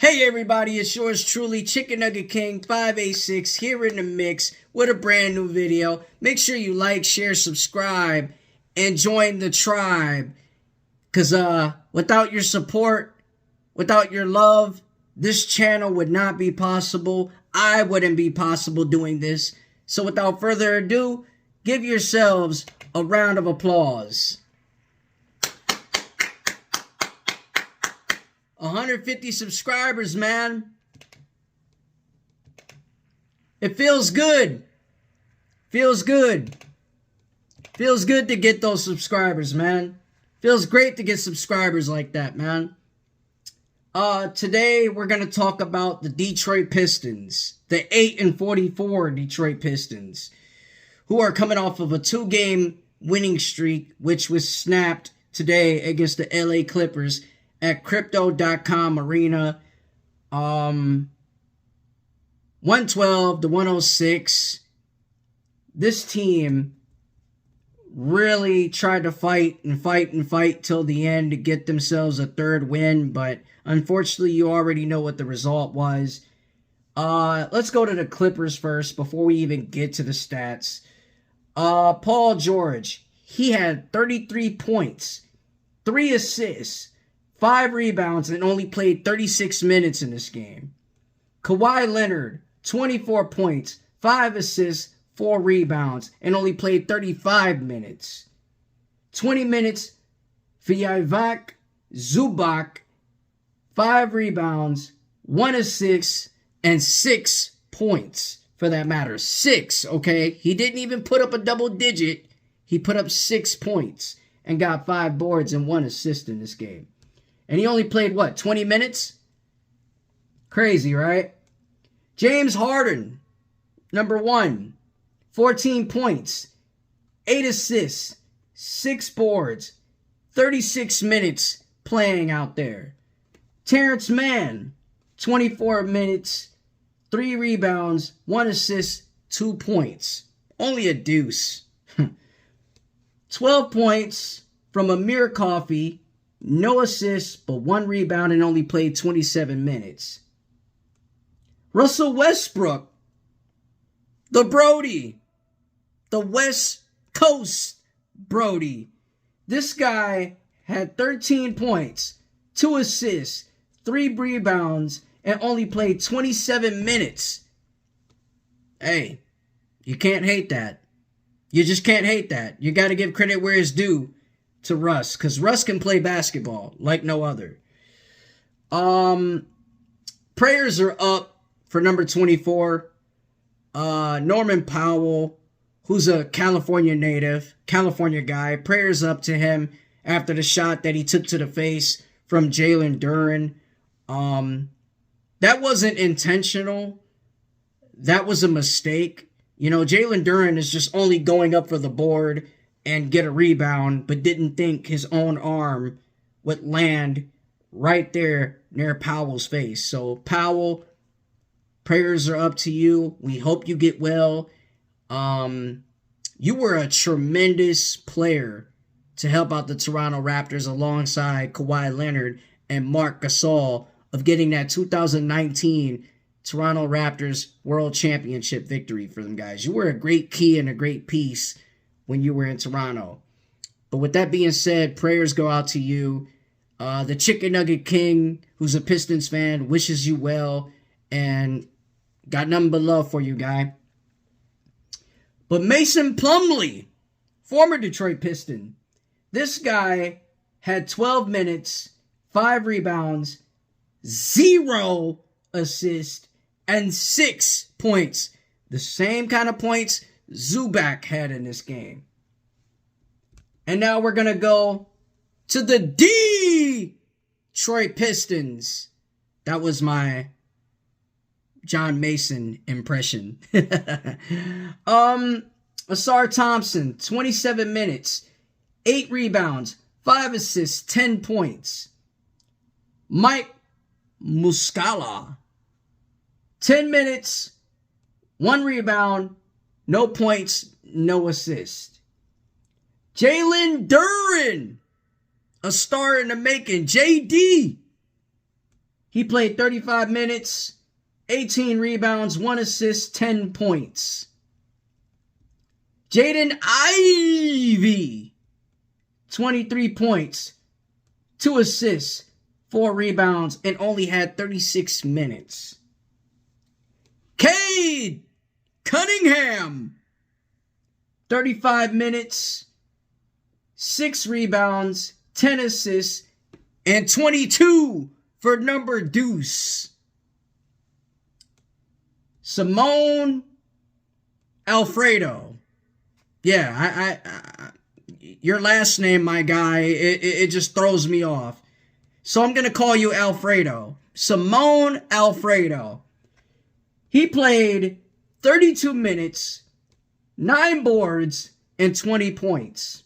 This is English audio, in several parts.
Hey everybody, it's yours truly, Chicken Nugget King 586 here in the mix with a brand new video. Make sure you like, share, subscribe, and join the tribe. Cause without your support, without your love, this channel would not be possible. I wouldn't be possible doing this. So without further ado, give yourselves a round of applause. 150 subscribers, man. It feels good. Feels good. Feels good to get those subscribers, man. Feels great to get subscribers like that, man. Today we're going to talk about the Detroit Pistons. The 8-44 Detroit Pistons, who are coming off of a 2-game winning streak, which was snapped today against the LA Clippers at Crypto.com Arena. 112-106. This team really tried to fight till the end to get themselves a third win, but unfortunately you already know what the result was. Let's go to the Clippers first before we even get to the stats. Paul George, he had 33 points, 3 assists, 5 rebounds, and only played 36 minutes in this game. Kawhi Leonard, 24 points, 5 assists, 4 rebounds, and only played 35 minutes. 20 minutes for Ivica Zubac, 5 rebounds, 1 assist, and 6 points, for that matter. 6, okay? He didn't even put up a double digit. He put up 6 points and got 5 boards and 1 assist in this game. And he only played, 20 minutes? Crazy, right? James Harden, number 1, 14 points, 8 assists, 6 boards, 36 minutes playing out there. Terrence Mann, 24 minutes, 3 rebounds, 1 assist, 2 points. Only a deuce. 12 points from Amir Coffey. No assists, but 1 rebound and only played 27 minutes. Russell Westbrook, the Brody, the West Coast Brody. This guy had 13 points, 2 assists, 3 rebounds, and only played 27 minutes. Hey, you can't hate that. You just can't hate that. You got to give credit where it's due to Russ, because Russ can play basketball like no other. Prayers are up for number 24, Norman Powell, who's a California native, California guy. Prayers up to him after the shot that he took to the face from Jalen Duren. That wasn't intentional. That was a mistake. You know, Jalen Duren is just only going up for the board and get a rebound, but didn't think his own arm would land right there near Powell's face. So, Powell, prayers are up to you. We hope you get well. You were a tremendous player to help out the Toronto Raptors alongside Kawhi Leonard and Marc Gasol of getting that 2019 Toronto Raptors World Championship victory for them guys. You were a great key and a great piece when you were in Toronto. But with that being said, prayers go out to you. The Chicken Nugget King, who's a Pistons fan, wishes you well and got nothing but love for you, guy. But Mason Plumlee, former Detroit Piston, this guy had 12 minutes, 5 rebounds, 0 assists, and 6 points. The same kind of points Zubac had in this game. And now we're going to go to the Detroit Pistons. That was my John Mason impression. Asar Thompson, 27 minutes, 8 rebounds, 5 assists, 10 points. Mike Muscala, 10 minutes, 1 rebound, no points, no assist. Jalen Duren, a star in the making. JD, He played 35 minutes, 18 rebounds, 1 assist, 10 points. Jaden Ivey, 23 points, 2 assists, 4 rebounds, and only had 36 minutes. Cade Cunningham, 35 minutes, 6 rebounds, 10 assists, and 22 for number deuce. Simone Alfredo. Yeah, I your last name, my guy, it just throws me off. So I'm going to call you Alfredo. Simone Alfredo. He played 32 minutes, 9 boards, and 20 points.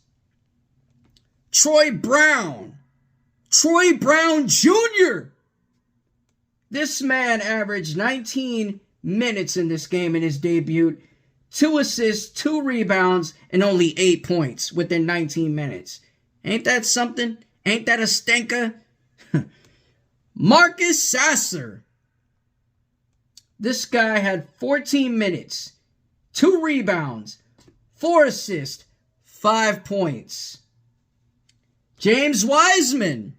Troy Brown Jr. This man averaged 19 minutes in this game in his debut. 2 assists, 2 rebounds, and only 8 points within 19 minutes. Ain't that something? Ain't that a stinker? Marcus Sasser. This guy had 14 minutes, 2 rebounds, 4 assists, 5 points. James Wiseman.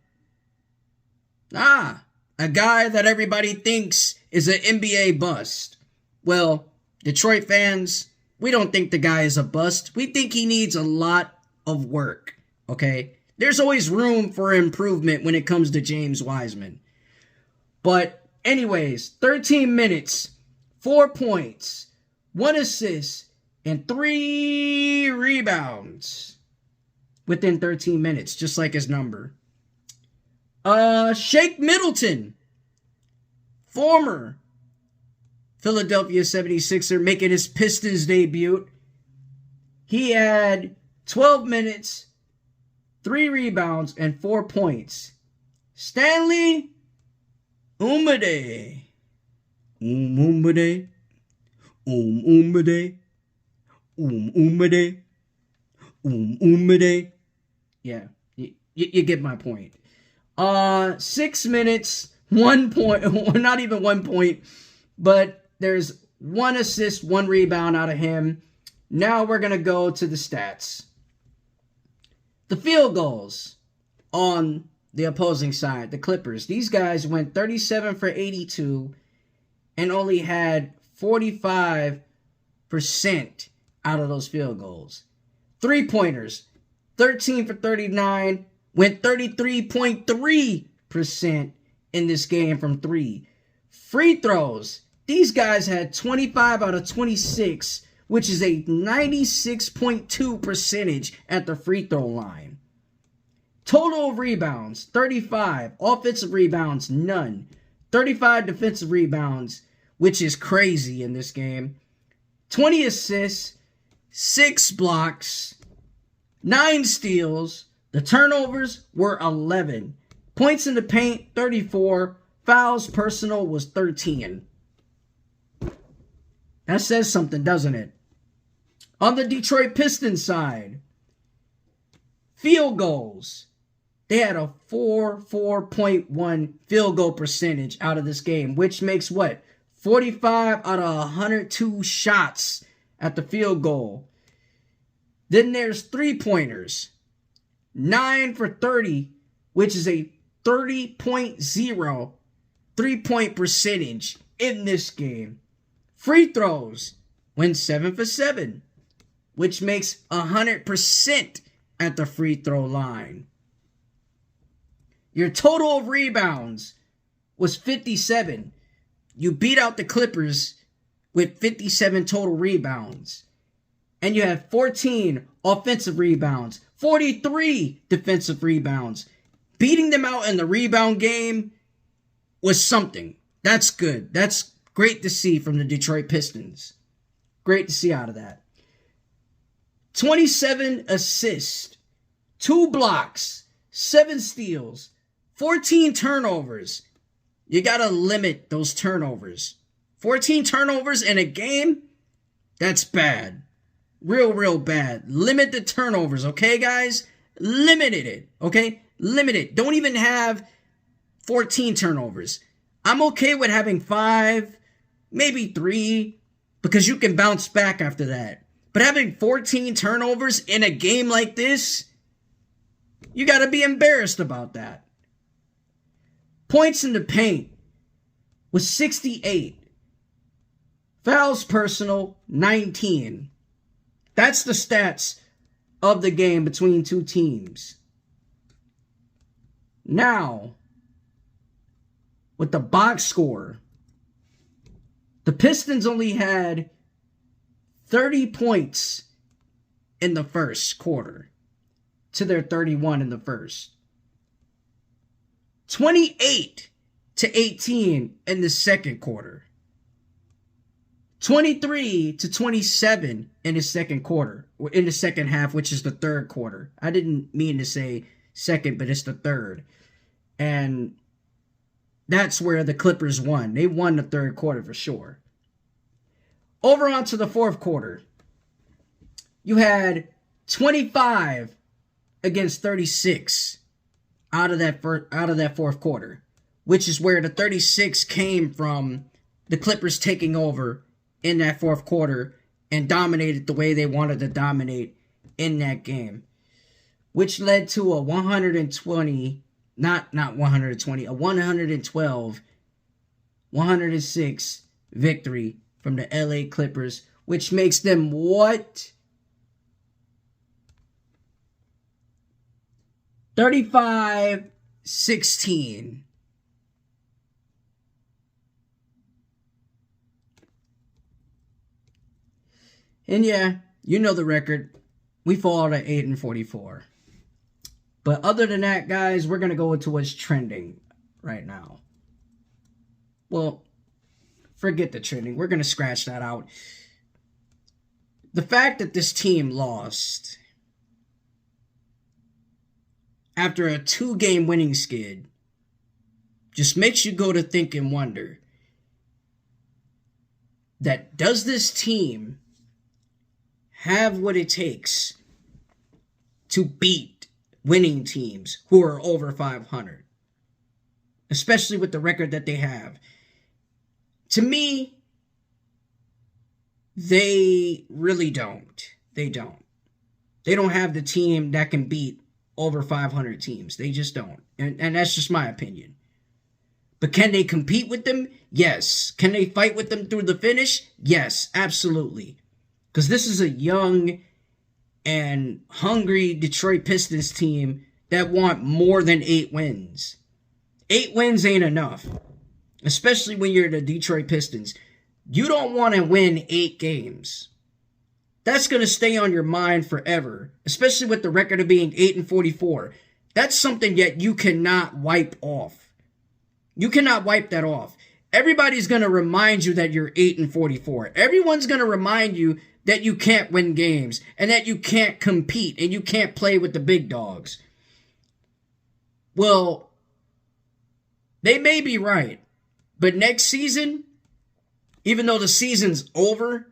A guy that everybody thinks is an NBA bust. Well, Detroit fans, we don't think the guy is a bust. We think he needs a lot of work, okay? There's always room for improvement when it comes to James Wiseman. But anyways, 13 minutes, 4 points, 1 assist, and 3 rebounds within 13 minutes, just like his number. Shake Middleton, former Philadelphia 76er, making his Pistons debut. He had 12 minutes, 3 rebounds, and 4 points. Stanley Umade. Umade. Umade. Umade. Umade. Yeah, you get my point. 6 minutes, 1 point, not even 1 point, but there's 1 assist, 1 rebound out of him. Now we're going to go to the stats. The field goals on the opposing side, the Clippers. These guys went 37 for 82 and only had 45% out of those field goals. 3-pointers, 13 for 39, went 33.3% in this game from 3. Free throws, these guys had 25 out of 26, which is a 96.2% at the free throw line. Total of rebounds, 35. Offensive rebounds, none. 35 defensive rebounds, which is crazy in this game. 20 assists, 6 blocks, 9 steals. The turnovers were 11. Points in the paint, 34. Fouls personal was 13. That says something, doesn't it? On the Detroit Pistons side, field goals. They had a 4.1 field goal percentage out of this game, which makes what? 45 out of 102 shots at the field goal. Then there's 3-pointers. 9 for 30, which is a 30.0 3-point percentage in this game. Free throws went 7 for 7, which makes 100% at the free throw line. Your total of rebounds was 57. You beat out the Clippers with 57 total rebounds. And you had 14 offensive rebounds, 43 defensive rebounds. Beating them out in the rebound game was something. That's good. That's great to see from the Detroit Pistons. Great to see out of that. 27 assists, 2 blocks, 7 steals, 14 turnovers. You got to limit those turnovers. 14 turnovers in a game? That's bad. Real bad. Limit the turnovers, okay, guys? Limit it, okay? Limit it. Don't even have 14 turnovers. I'm okay with having 5, maybe 3, because you can bounce back after that. But having 14 turnovers in a game like this, you got to be embarrassed about that. Points in the paint was 68. Fouls personal, 19. That's the stats of the game between two teams. Now, with the box score, the Pistons only had 30 points in the first quarter to their 31 in the first. 28-18 in the second quarter. 23-27 in the second quarter, in the second half, which is the third quarter. I didn't mean to say second, but it's the third. And that's where the Clippers won. They won the third quarter for sure. Over onto the fourth quarter. You had 25 against 36 out of that fourth quarter, which is where the 36 came from the Clippers taking over in that fourth quarter and dominated the way they wanted to dominate in that game, which led to a 112-106 victory from the LA Clippers, which makes them what? 35-16. And yeah, you know the record. We fall at 8-44. But other than that, guys, we're going to go into what's trending right now. Well, forget the trending. We're going to scratch that out. The fact that this team lost after a 2-game winning skid just makes you go to think and wonder that does this team have what it takes to beat winning teams who are over 500, especially with the record that they have? To me, they really don't. They don't. They don't have the team that can beat over 500 teams. They just don't. And that's just my opinion. But can they compete with them? Yes. Can they fight with them through the finish? Yes, absolutely. Because this is a young and hungry Detroit Pistons team that want more than 8 wins. 8 wins ain't enough. Especially when you're the Detroit Pistons. You don't want to win 8 games. That's going to stay on your mind forever. Especially with the record of being 8-44. That's something that you cannot wipe off. You cannot wipe that off. Everybody's going to remind you that you're 8-44. Everyone's going to remind you that you can't win games and that you can't compete and you can't play with the big dogs. Well, they may be right, but next season, even though the season's over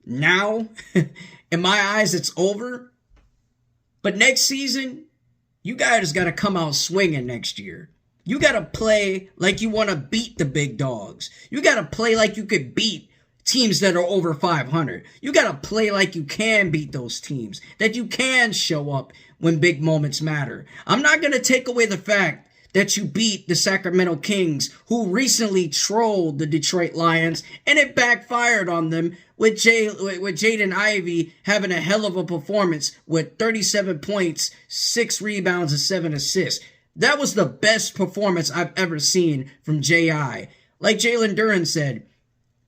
now, in my eyes it's over, but next season, you guys got to come out swinging next year. You got to play like you want to beat the big dogs. You got to play like you could beat teams that are over 500. You got to play like you can beat those teams, that you can show up when big moments matter. I'm not going to take away the fact that you beat the Sacramento Kings, who recently trolled the Detroit Lions, and it backfired on them with Jaden Ivey having a hell of a performance with 37 points, 6 rebounds, and 7 assists. That was the best performance I've ever seen from J.I. Like Jalen Duren said,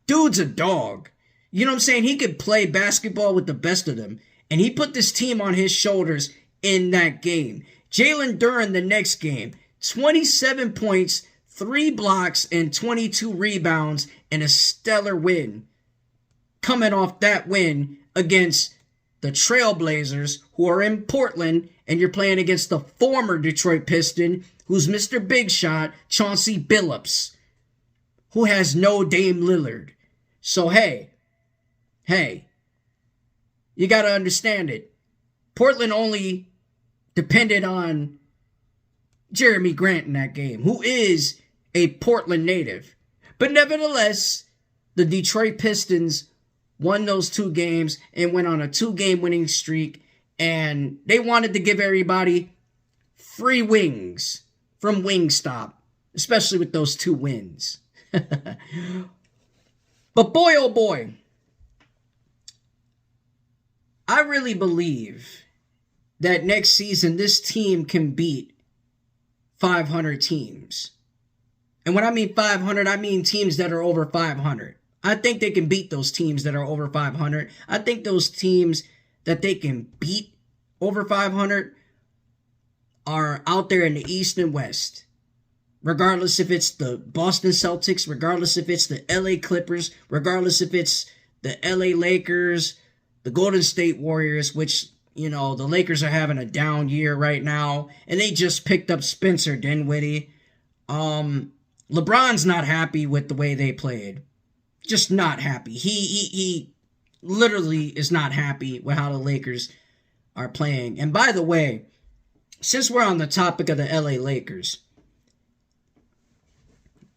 dude's a dog. You know what I'm saying? He could play basketball with the best of them. And he put this team on his shoulders in that game. Jalen Duren, the next game, 27 points, 3 blocks, and 22 rebounds, and a stellar win. Coming off that win against the Trailblazers, who are in Portland, and you're playing against the former Detroit Piston, who's Mr. Big Shot, Chauncey Billups, who has no Dame Lillard. So, hey, you got to understand it. Portland only depended on Jeremy Grant in that game, who is a Portland native. But nevertheless, the Detroit Pistons won those 2 games and went on a 2-game winning streak. And they wanted to give everybody free wings from Wingstop, especially with those 2 wins. But boy, oh boy, I really believe that next season this team can beat 500 teams. And when I mean 500, I mean teams that are over 500. I think they can beat those teams that are over 500. I think those teams that they can beat over 500 are out there in the East and West. Regardless if it's the Boston Celtics, regardless if it's the LA Clippers, regardless if it's the LA Lakers, the Golden State Warriors, which, you know, the Lakers are having a down year right now, and they just picked up Spencer Dinwiddie. LeBron's not happy with the way they played. Just not happy. He literally is not happy with how the Lakers are playing. And by the way, since we're on the topic of the LA Lakers,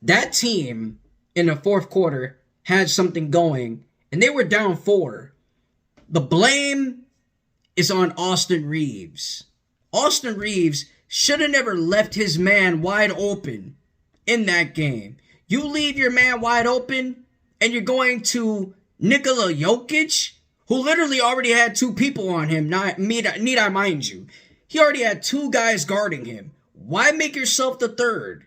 that team in the fourth quarter had something going, and they were down 4. The blame is on Austin Reeves. Austin Reeves should have never left his man wide open in that game. You leave your man wide open, and you're going to Nikola Jokic, who literally already had 2 people on him, need I mind you. He already had 2 guys guarding him. Why make yourself the third?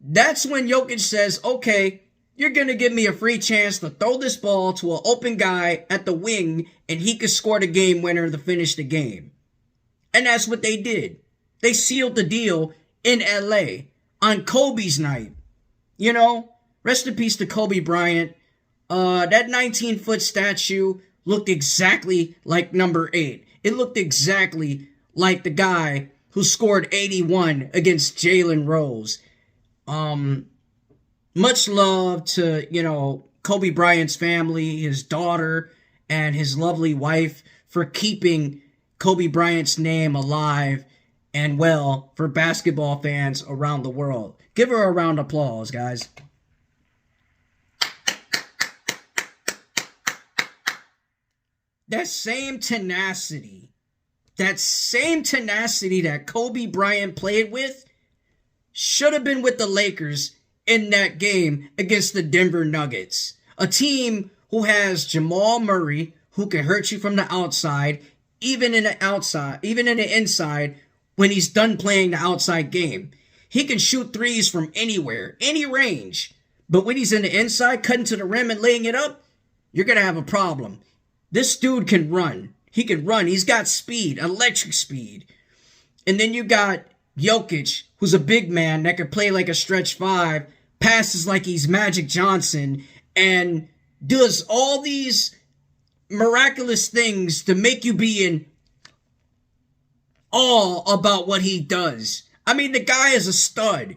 That's when Jokic says, okay, you're going to give me a free chance to throw this ball to an open guy at the wing, and he could score the game winner to finish the game. And that's what they did. They sealed the deal in LA on Kobe's night. You know, rest in peace to Kobe Bryant. That 19-foot statue looked exactly like number 8. It looked exactly like the guy who scored 81 against Jalen Rose. Much love to, you know, Kobe Bryant's family, his daughter, and his lovely wife for keeping Kobe Bryant's name alive and well for basketball fans around the world. Give her a round of applause, guys. That same tenacity that Kobe Bryant played with should have been with the Lakers in that game against the Denver Nuggets. A team who has Jamal Murray, who can hurt you from the outside, even in the inside, when he's done playing the outside game. He can shoot threes from anywhere, any range. But when he's in the inside, cutting to the rim and laying it up, you're going to have a problem. This dude can run. He can run. He's got speed, electric speed. And then you got Jokic, who's a big man that could play like a stretch 5, passes like he's Magic Johnson, and does all these miraculous things to make you be in awe about what he does. I mean, the guy is a stud.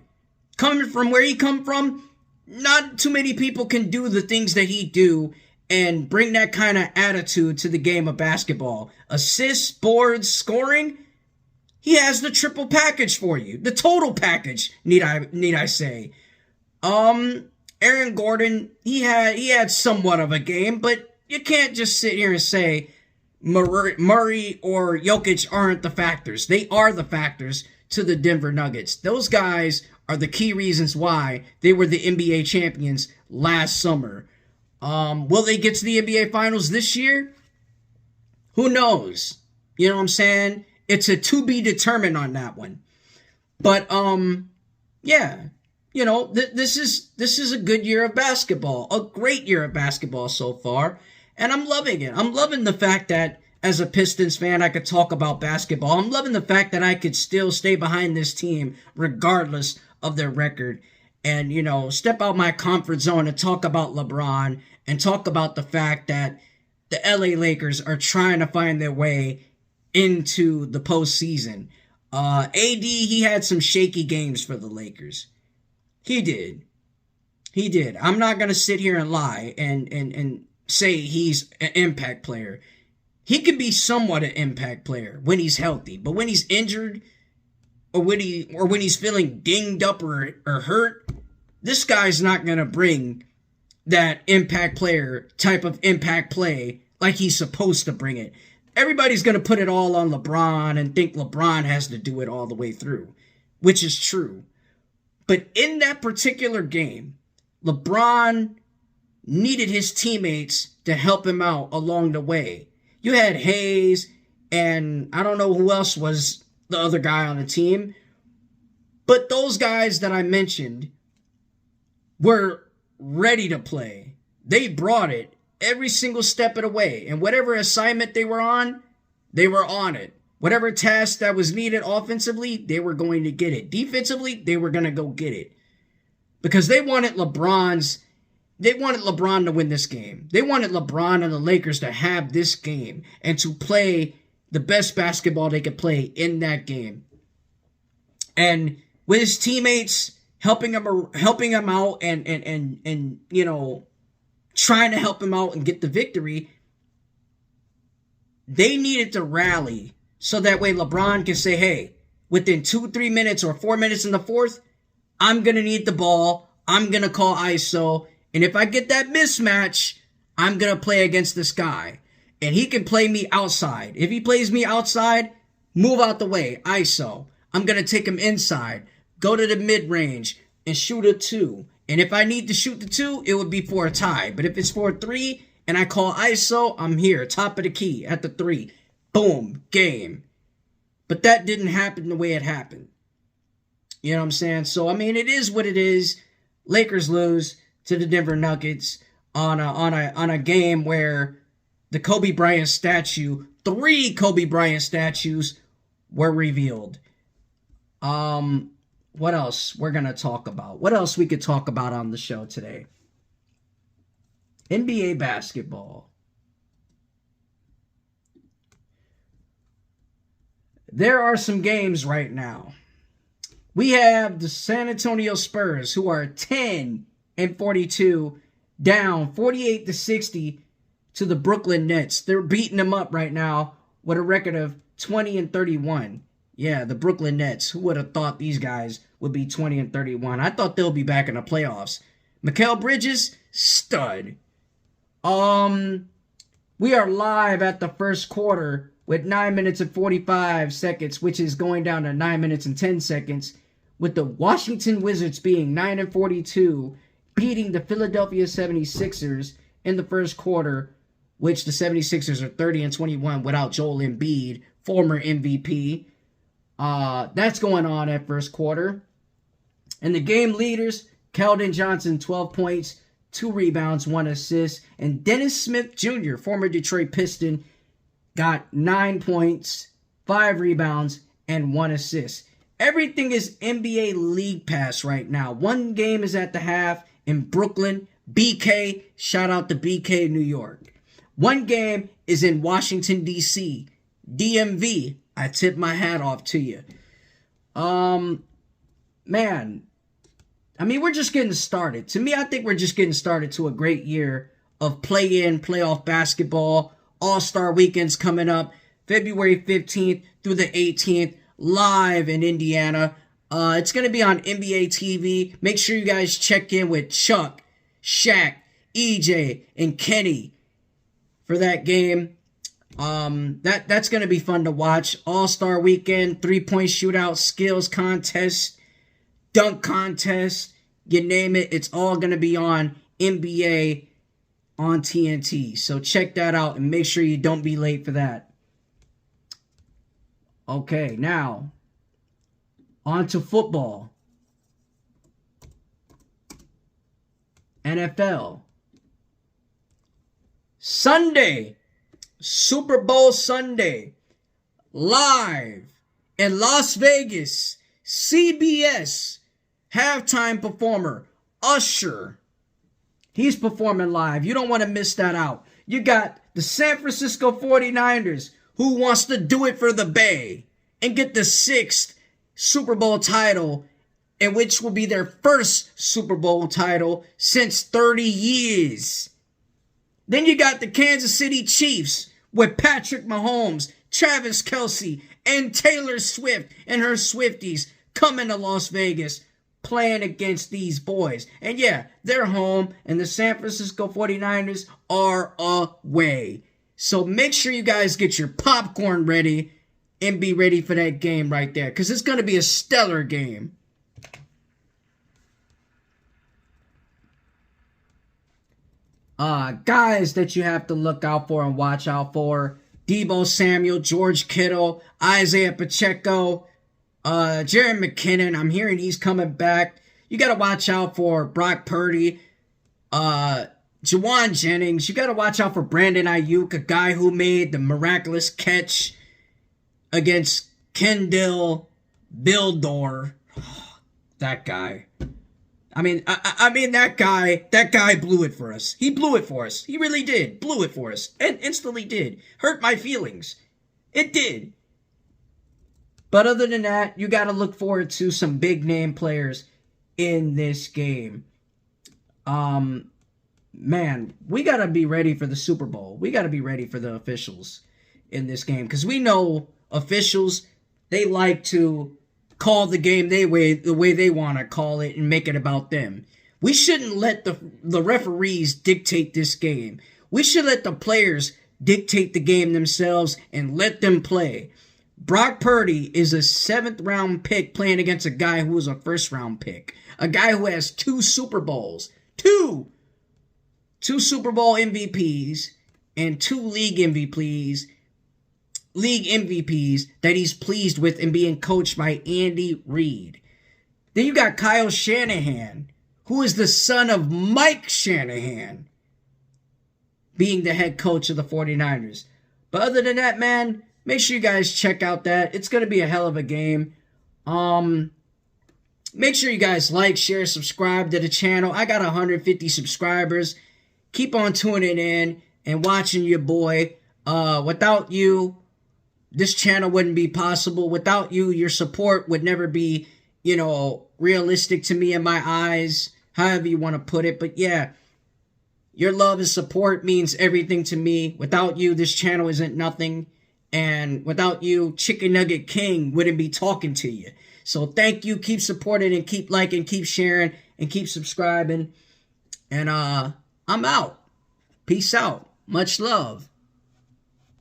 Coming from where he come from, not too many people can do the things that he do and bring that kind of attitude to the game of basketball. Assists, boards, scoring. He has the triple package for you. The total package, need I say. Aaron Gordon, he had somewhat of a game, but you can't just sit here and say Murray or Jokic aren't the factors. They are the factors to the Denver Nuggets. Those guys are the key reasons why they were the NBA champions last summer. Will they get to the NBA Finals this year? Who knows? You know what I'm saying? It's a to be determined on that one. But yeah, you know, this is a good year of basketball, a great year of basketball so far, and I'm loving it. I'm loving the fact that as a Pistons fan, I could talk about basketball. I'm loving the fact that I could still stay behind this team regardless of their record, and, you know, step out my comfort zone and talk about LeBron and talk about the fact that the LA Lakers are trying to find their way into the postseason. AD, he had some shaky games for the Lakers. He did. I'm not going to sit here and lie and say he's an impact player. He can be somewhat an impact player when he's healthy. But when he's injured, or when he's feeling dinged up or hurt, this guy's not going to bring that impact player type of impact play like he's supposed to bring it. Everybody's going to put it all on LeBron and think LeBron has to do it all the way through, which is true. But in that particular game, LeBron needed his teammates to help him out along the way. You had Hayes, and I don't know who else was the other guy on the team, but those guys that I mentioned were ready to play. They brought it every single step of the way, and whatever assignment they were on it. Whatever task that was needed offensively, they were going to get it. Defensively, they were going to go get it. Because they wanted LeBron to win this game. They wanted LeBron and the Lakers to have this game and to play the best basketball they could play in that game. And with his teammates helping him out and you know, trying to help him out and get the victory, they needed to rally so that way LeBron can say, hey, within 2-3 minutes or 4 minutes in the fourth, I'm going to need the ball. I'm going to call ISO. And if I get that mismatch, I'm going to play against this guy. And he can play me outside. If he plays me outside, move out the way, ISO. I'm going to take him inside, go to the mid-range, and shoot a 2. And if I need to shoot the 2, it would be for a tie. But if it's for a 3 and I call ISO, I'm here, top of the key at the 3. Boom, game. But that didn't happen the way it happened. You know what I'm saying? So, I mean, it is what it is. Lakers lose to the Denver Nuggets on a game where the Kobe Bryant statue, 3 Kobe Bryant statues were revealed. What else we're going to talk about? What else we could talk about on the show today? NBA basketball. There are some games right now. We have the San Antonio Spurs, who are 10-42, down 48-60 to the Brooklyn Nets. They're beating them up right now with a record of 20-31. Yeah, the Brooklyn Nets. Who would have thought these guys would be 20-31? I thought they'll be back in the playoffs. Mikal Bridges, stud. We are live at the first quarter with 9 minutes and 45 seconds, which is going down to 9 minutes and 10 seconds, with the Washington Wizards being 9-42, beating the Philadelphia 76ers in the first quarter, which the 76ers are 30-21 without Joel Embiid, former MVP. That's going on at first quarter. And the game leaders, Keldon Johnson, 12 points, 2 rebounds, 1 assist. And Dennis Smith Jr., former Detroit Piston, got 9 points, 5 rebounds, and 1 assist. Everything is NBA League Pass right now. One game is at the half in Brooklyn. BK, shout out to BK, New York. One game is in Washington, D.C. DMV, I tip my hat off to you. Man, I mean, we're just getting started. To me, I think we're just getting started to a great year of play-in, playoff basketball. All-Star Weekend's coming up February 15th through the 18th, live in Indiana. It's going to be on NBA TV. Make sure you guys check in with Chuck, Shaq, EJ, and Kenny for that game. That's going to be fun to watch. All-Star Weekend, 3-point shootout, skills contest, dunk contest, you name it. It's all going to be on NBA on TNT. So check that out and make sure you don't be late for that. Okay, now on to football. NFL. Sunday, Super Bowl Sunday, live in Las Vegas, CBS, halftime performer, Usher. He's performing live. You don't want to miss that out. You got the San Francisco 49ers, who wants to do it for the Bay and get the 6th Super Bowl title, and which will be their first Super Bowl title since 30 years. Then you got the Kansas City Chiefs with Patrick Mahomes, Travis Kelce, and Taylor Swift and her Swifties coming to Las Vegas playing against these boys. And yeah, they're home, and the San Francisco 49ers are away. So make sure you guys get your popcorn ready and be ready for that game right there, because it's going to be a stellar game. Guys that you have to look out for and watch out for: Deebo Samuel, George Kittle, Isaiah Pacheco, Jaren McKinnon. I'm hearing he's coming back. You got to watch out for Brock Purdy, Jawan Jennings. You got to watch out for Brandon Ayuk, a guy who made the miraculous catch against Kendall Bildor. That guy. I mean, that guy blew it for us. He blew it for us. He really did. Blew it for us. And instantly did. Hurt my feelings. It did. But other than that, you got to look forward to some big name players in this game. Man, we got to be ready for the Super Bowl. We got to be ready for the officials in this game, because we know officials, they like to call the game the way they want to call it and make it about them. We shouldn't let the referees dictate this game. We should let the players dictate the game themselves and let them play. Brock Purdy is a 7th round pick playing against a guy who was a 1st round pick. A guy who has 2 Super Bowls. Two Super Bowl MVPs and 2 league MVPs that he's pleased with and being coached by Andy Reid. Then you got Kyle Shanahan, who is the son of Mike Shanahan, being the head coach of the 49ers. But other than that, man, make sure you guys check out that. It's going to be a hell of a game. Make sure you guys like, share, subscribe to the channel. I got 150 subscribers. Keep on tuning in and watching your boy. Without you, this channel wouldn't be possible. Without you, your support would never be, realistic to me in my eyes, however you want to put it. But yeah, your love and support means everything to me. Without you, this channel isn't nothing. And without you, Chicken Nugget King wouldn't be talking to you. So thank you. Keep supporting and keep liking, keep sharing, and keep subscribing. And I'm out. Peace out. Much love.